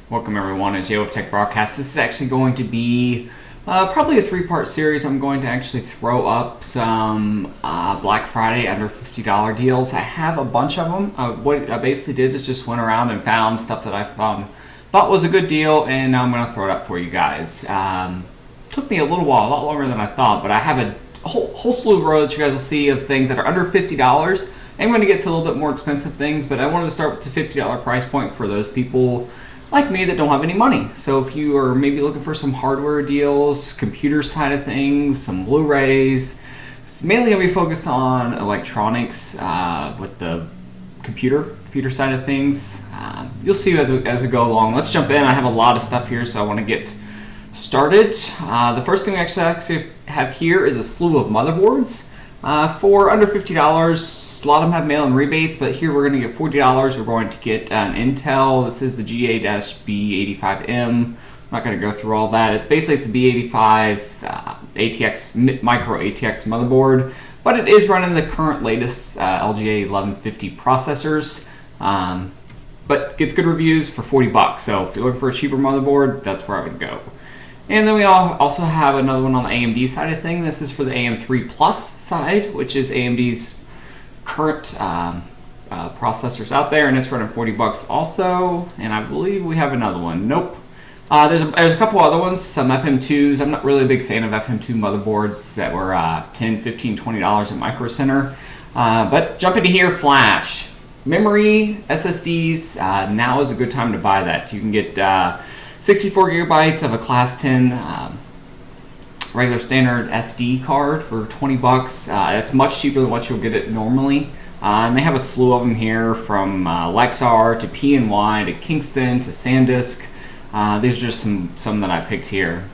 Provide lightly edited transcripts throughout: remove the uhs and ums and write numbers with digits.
Welcome everyone to JWolf Tech Broadcast. This is actually going to be probably a three-part series. I'm going to actually throw up some Black Friday under $50 deals. I have a bunch of them. What I basically did is just went around and found stuff that I thought was a good deal, and now I'm going to throw it up for you guys. Took me a little while, a lot longer than I thought, but I have a whole slew of rows you guys will see of things that are under $50. I'm going to get to a little bit more expensive things, but I wanted to start with the $50 price point for those people like me that don't have any money. So if you are maybe looking for some hardware deals, computer side of things, some Blu-rays, it's mainly going to be focused on electronics with the computer side of things. You'll see as we go along. Let's jump in. I have a lot of stuff here, so I want to get started. The first thing we actually have here is a slew of motherboards. For under $50, a lot of them have mail-in rebates, but here we're going to get $40. We're going to get an Intel. This is the GA-B85M. I'm not going to go through all that. It's a B85 ATX micro ATX motherboard, but it is running the current latest LGA 1150 processors. But gets good reviews for $40. So if you're looking for a cheaper motherboard, that's where I would go. And then we also have another one on the AMD side of things. This is for the AM3 Plus side, which is AMD's current processors out there, and it's running $40 also. And I believe we have another one. Nope. There's a couple other ones, some FM2s. I'm not really a big fan of FM2 motherboards that were $10, $15, $20 at Micro Center. But jump into here, flash. Memory, SSDs, now is a good time to buy that. You can get 64 gigabytes of a Class 10 regular standard SD card for $20. It's much cheaper than what you'll get it normally. And they have a slew of them here, from Lexar to PNY to Kingston to SanDisk. These are just some that I picked here.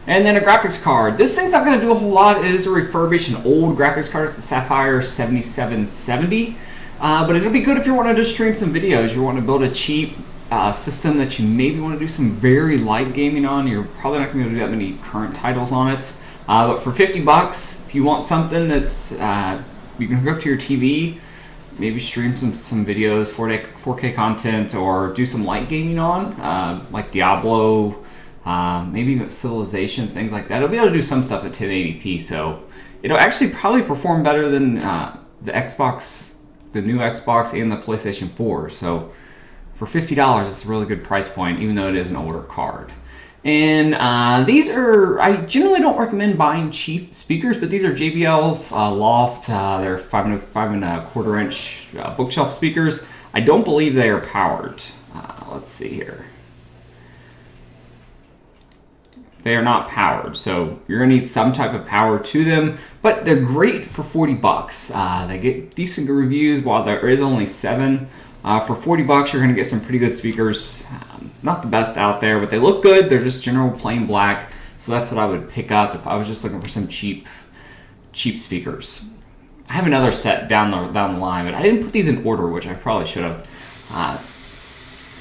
And then a graphics card. This thing's not going to do a whole lot. It is a refurbished, an old graphics card. It's the Sapphire 7770. But it's going to be good if you want to just stream some videos. You want to build a cheap system that you maybe want to do some very light gaming on. You're probably not going to be able to do that many current titles on it. But for $50, if you want something that's you can hook up to your TV, maybe stream some videos, 4K content, or do some light gaming on, like Diablo, maybe even Civilization, things like that. It'll be able to do some stuff at 1080p, so it'll actually probably perform better than the Xbox, the new Xbox, and the PlayStation 4. So for $50, it's a really good price point, even though it is an older card. And these are, I generally don't recommend buying cheap speakers, but these are JBL's Loft. They're 5.25 inch bookshelf speakers. I don't believe they are powered. Let's see here. They are not powered, so you're gonna need some type of power to them, but they're great for $40. They get decent reviews, while there is only 7. For $40, you're going to get some pretty good speakers. Not the best out there, but they look good. They're just general plain black, so that's what I would pick up if I was just looking for some cheap speakers. I have another set down the line, but I didn't put these in order, which I probably should have.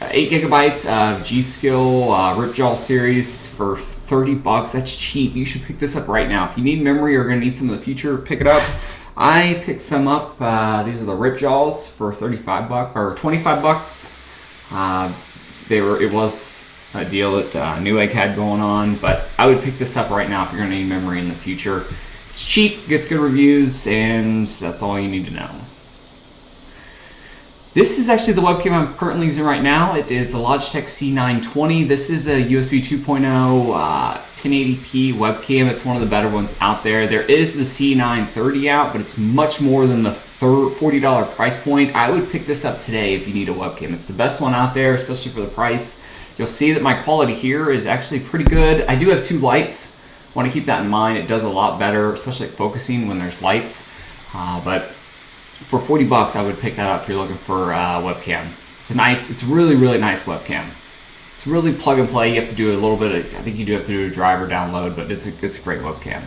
8 gigabytes of G.Skill Ripjaw series for $30. That's cheap. You should pick this up right now. If you need memory or are going to need some in the future, pick it up. I picked some up. These are the Ripjaws for $35 or $25. It was a deal that Newegg had going on, but I would pick this up right now if you're going to need memory in the future. It's cheap, gets good reviews, and that's all you need to know. This is actually the webcam I'm currently using right now. It is the Logitech C920. This is a USB 2.0 1080p webcam. It's one of the better ones out there. There is the C930 out, but it's much more than the $40 price point. I would pick this up today if you need a webcam. It's the best one out there, especially for the price. You'll see that my quality here is actually pretty good. I do have 2 lights. I want to keep that in mind. It does a lot better, especially focusing when there's lights. But for $40, I would pick that up if you're looking for a webcam. It's a really, really nice webcam. It's really plug and play. You have to do a little bit of, I think you do have to do a driver download, but it's a great webcam.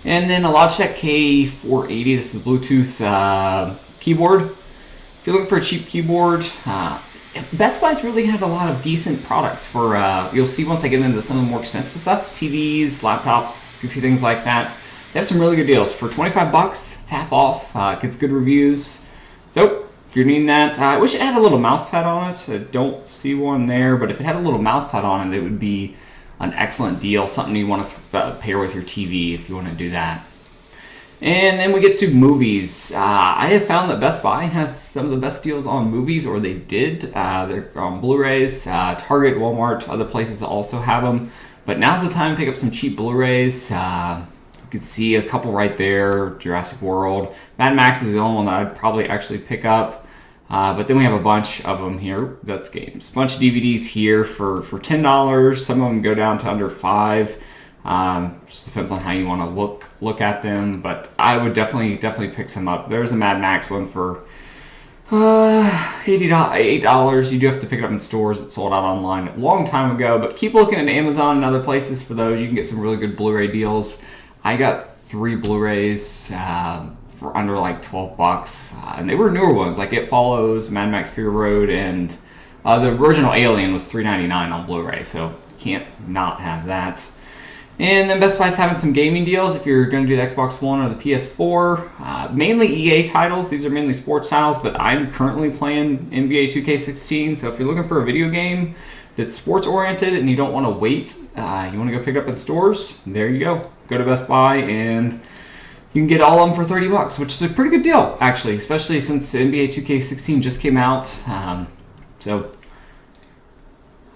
And then a Logitech K480. This is a Bluetooth keyboard. If you're looking for a cheap keyboard, Best Buy's really had a lot of decent products for, you'll see once I get into some of the more expensive stuff, TVs, laptops, a few things like that. They have some really good deals. For $25, it's half off, gets good reviews. So if you're needing that. I wish it had a little mouse pad on it. I don't see one there, but if it had a little mouse pad on it, it would be an excellent deal. Something you want to pair with your TV if you want to do that. And then we get to movies. I have found that Best Buy has some of the best deals on movies, or they did. They're on Blu-rays. Target, Walmart, other places also have them. But now's the time to pick up some cheap Blu-rays. You can see a couple right there. Jurassic World. Mad Max is the only one that I'd probably actually pick up. But then we have a bunch of them here. That's games. A bunch of DVDs here for $10. Some of them go down to under $5. Just depends on how you want to look at them, but I would definitely pick some up. There's a Mad Max one for $8. You do have to pick it up in stores. It sold out online a long time ago, but keep looking at Amazon and other places for those. You can get some really good Blu-ray deals. I got 3 Blu-rays for under like $12, and they were newer ones like It Follows, Mad Max Fury Road, and the original Alien was $3.99 on Blu-ray, so can't not have that. And then Best Buy's having some gaming deals if you're going to do the Xbox One or the PS4. Mainly EA titles. These are mainly sports titles, but I'm currently playing NBA 2K16. So if you're looking for a video game that's sports oriented and you don't want to wait, you want to go pick up in stores, there you go. Go to Best Buy and you can get all of them for $30, which is a pretty good deal, actually, especially since NBA 2K16 just came out.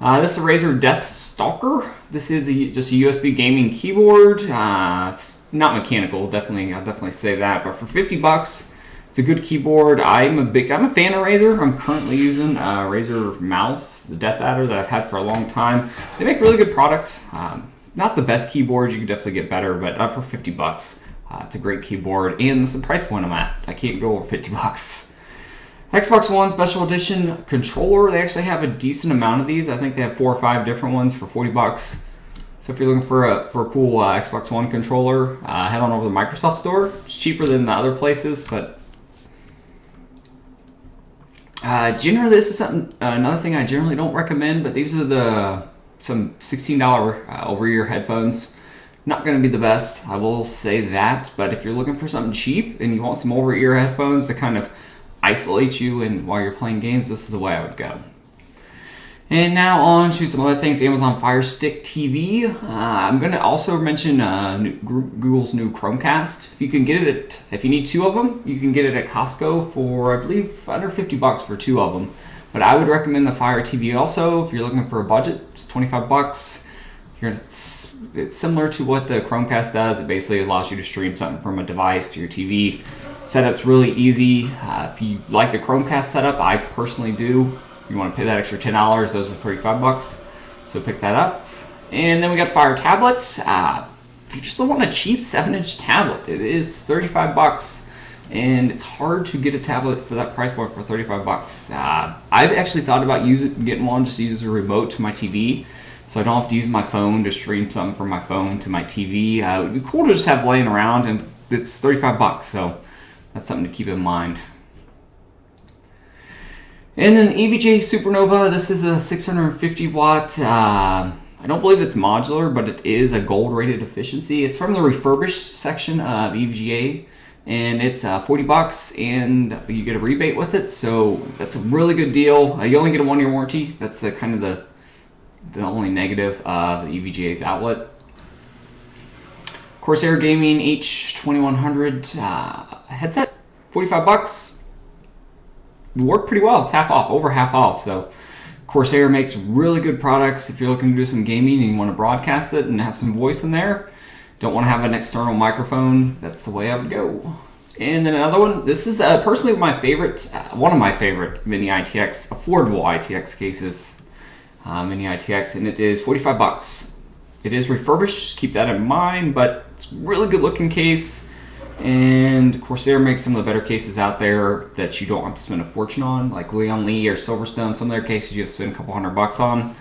This is a Razer Death Stalker. This is just a USB gaming keyboard. It's not mechanical, I'll definitely say that. But for $50, it's a good keyboard. I'm a fan of Razer. I'm currently using a Razer mouse, the Death Adder that I've had for a long time. They make really good products. Not the best keyboard, you can definitely get better, but for $50, it's a great keyboard. And that's the price point I'm at. I can't go over $50. Xbox One Special Edition controller. They actually have a decent amount of these. I think they have 4 or 5 different ones for $40. So if you're looking for a cool Xbox One controller, head on over to the Microsoft Store. It's cheaper than the other places, but generally this is another thing I generally don't recommend. But these are some $16 over-ear headphones. Not going to be the best, I will say that. But if you're looking for something cheap and you want some over-ear headphones to kind of isolate you and while you're playing games, this is the way I would go. And now on to some other things. Amazon Fire Stick TV. I'm going to also mention Google's new Chromecast. If you need 2 of them, you can get it at Costco for, I believe, under $50 for 2 of them. But I would recommend the Fire TV also if you're looking for a budget. It's $25. It's similar to what the Chromecast does. It basically allows you to stream something from a device to your TV. Setup's really easy. If you like the Chromecast setup, I personally do. If you want to pay that extra $10, those are $35. So pick that up. And then we got Fire tablets. If you just want a cheap 7-inch tablet, it is $35. And it's hard to get a tablet for that price point for $35. I've actually thought about getting one just to use a remote to my TV, so I don't have to use my phone to stream something from my phone to my TV. It would be cool to just have laying around, and it's $35, so that's something to keep in mind. And then EVGA Supernova. This is a 650 watt. I don't believe it's modular, but it is a gold rated efficiency. It's from the refurbished section of EVGA, and it's $40, and you get a rebate with it. So that's a really good deal. You only get a 1-year warranty. That's the only negative of the EVGA's outlet. Corsair Gaming H2100 headset, $45. Worked pretty well. It's over half off. So Corsair makes really good products. If you're looking to do some gaming and you want to broadcast it and have some voice in there, don't want to have an external microphone, that's the way I would go. And then another one. This is personally one of my favorite mini ITX, affordable ITX cases. Mini ITX, and it is $45. It is refurbished, just keep that in mind, but it's a really good looking case, and Corsair makes some of the better cases out there that you don't have to spend a fortune on, like Leon Lee or Silverstone. Some of their cases you have to spend a couple $100 on.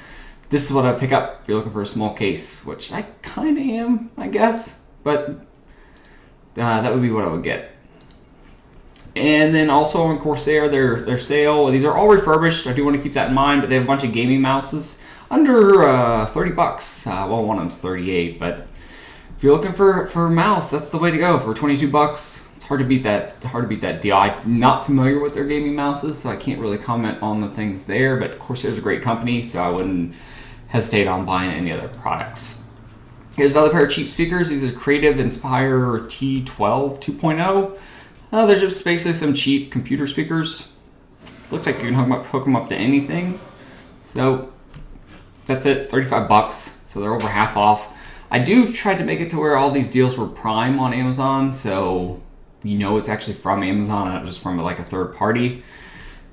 This is what I pick up if you're looking for a small case, which I kind of am, I guess, but that would be what I would get. And then also on Corsair, their sale, these are all refurbished. I do want to keep that in mind, but they have a bunch of gaming mouses under $30. Well, one of them's $38, but if you're looking for a mouse, that's the way to go. For $22, it's hard to beat that. Hard to beat that deal. I'm not familiar with their gaming mouses, so I can't really comment on the things there. But Corsair's a great company, so I wouldn't hesitate on buying any other products. Here's another pair of cheap speakers. These are Creative Inspire T12 2.0. They're just basically some cheap computer speakers. Looks like you can hook them up to anything. So that's it, 35 bucks. So they're over half off. I do try to make it to where all these deals were Prime on Amazon, so you know it's actually from Amazon, not just from like a third party.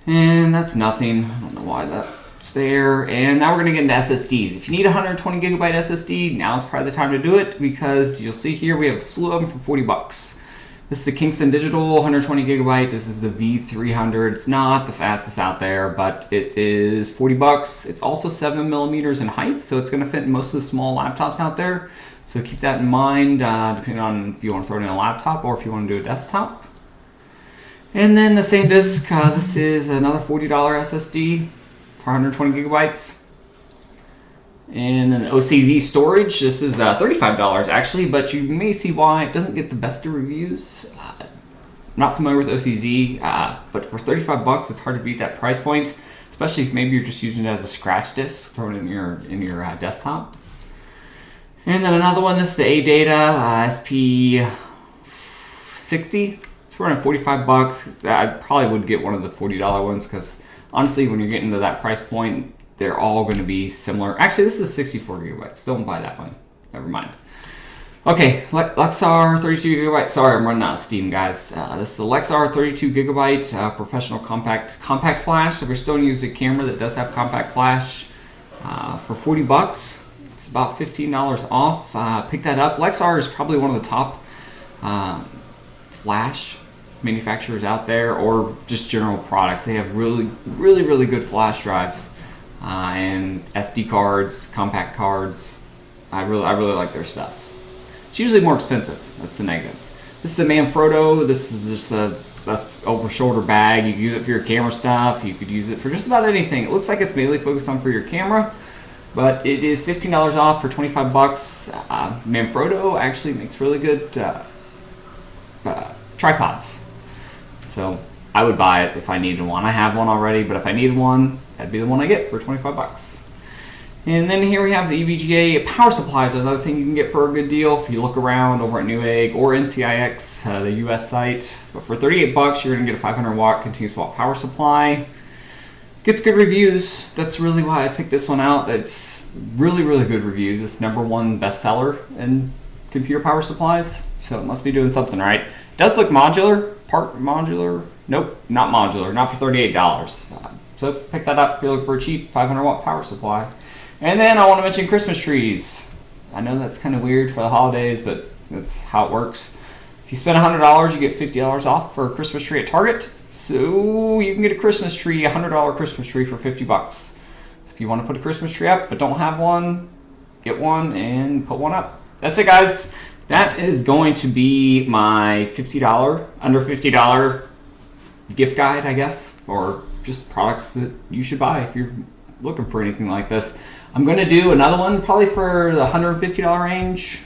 And that's nothing. I don't know why that's there. And now we're gonna get into SSDs. If you need a 120 gigabyte SSD, now's probably the time to do it, because you'll see here we have a slew of them for 40 bucks. This is the Kingston Digital 120 gigabyte. This is the V300. It's not the fastest out there, but it is 40 bucks. It's also 7 millimeters in height, so it's gonna fit in most of the small laptops out there. So keep that in mind, depending on if you want to throw it in a laptop or if you want to do a desktop. And then the SanDisk, this is another $40 SSD for 120 gigabytes. And then OCZ storage, this is $35 actually, but you may see why it doesn't get the best of reviews. Not familiar with OCZ, but for 35 bucks, it's hard to beat that price point, especially if maybe you're just using it as a scratch disk, throw it in your desktop. And then another one, this is the ADATA SP60. It's running 45 bucks. I probably would get one of the $40 ones, because honestly, when you're getting to that price point, they're all going to be similar. Actually, this is 64 gigabytes. Don't buy that one. Never mind. Okay, Lexar 32 gigabyte. Sorry, I'm running out of steam, guys. This is the Lexar 32 gigabyte professional compact flash. So we're still going to use a camera that does have compact flash for 40 bucks. It's about $15 off. Pick that up. Lexar is probably one of the top flash manufacturers out there, or just general products. They have really good flash drives. And SD cards, compact cards. I really like their stuff. It's usually more expensive. That's the negative. This is the Manfrotto. This is just a over-shoulder bag. You can use it for your camera stuff. You could use it for just about anything. It looks like it's mainly focused on for your camera, but it is $15 off for 25 bucks. Manfrotto actually makes really good tripods. So I would buy it if I needed one. I have one already, but if I needed one, that'd be the one I get for 25 bucks. And then here we have the EVGA power supplies, another thing you can get for a good deal if you look around over at Newegg or NCIX, the US site. But for 38 bucks, you're gonna get a 500 watt continuous watt power supply. Gets good reviews. That's really why I picked this one out. It's really good reviews. It's #1 bestseller in computer power supplies, so it must be doing something right. It does look modular, part modular. Nope, not modular, not for $38. So pick that up if you're looking for a cheap 500 watt power supply. And then I want to mention Christmas trees. I know that's kind of weird for the holidays, but that's how it works. If you spend $100, you get $50 off for a Christmas tree at Target. So you can get a Christmas tree, a $100 Christmas tree for 50 bucks. If you want to put a Christmas tree up but don't have one, get one and put one up. That's it, guys. That is going to be my under $50 gift guide, I guess, or just products that you should buy if you're looking for anything like this. I'm going to do another one probably for the $150 range.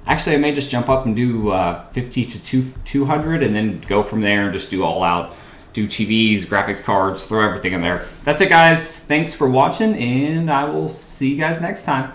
Actually, I may just jump up and do 50 to 200 and then go from there and just do all out. Do TVs, graphics cards, throw everything in there. That's it, guys. Thanks for watching, and I will see you guys next time.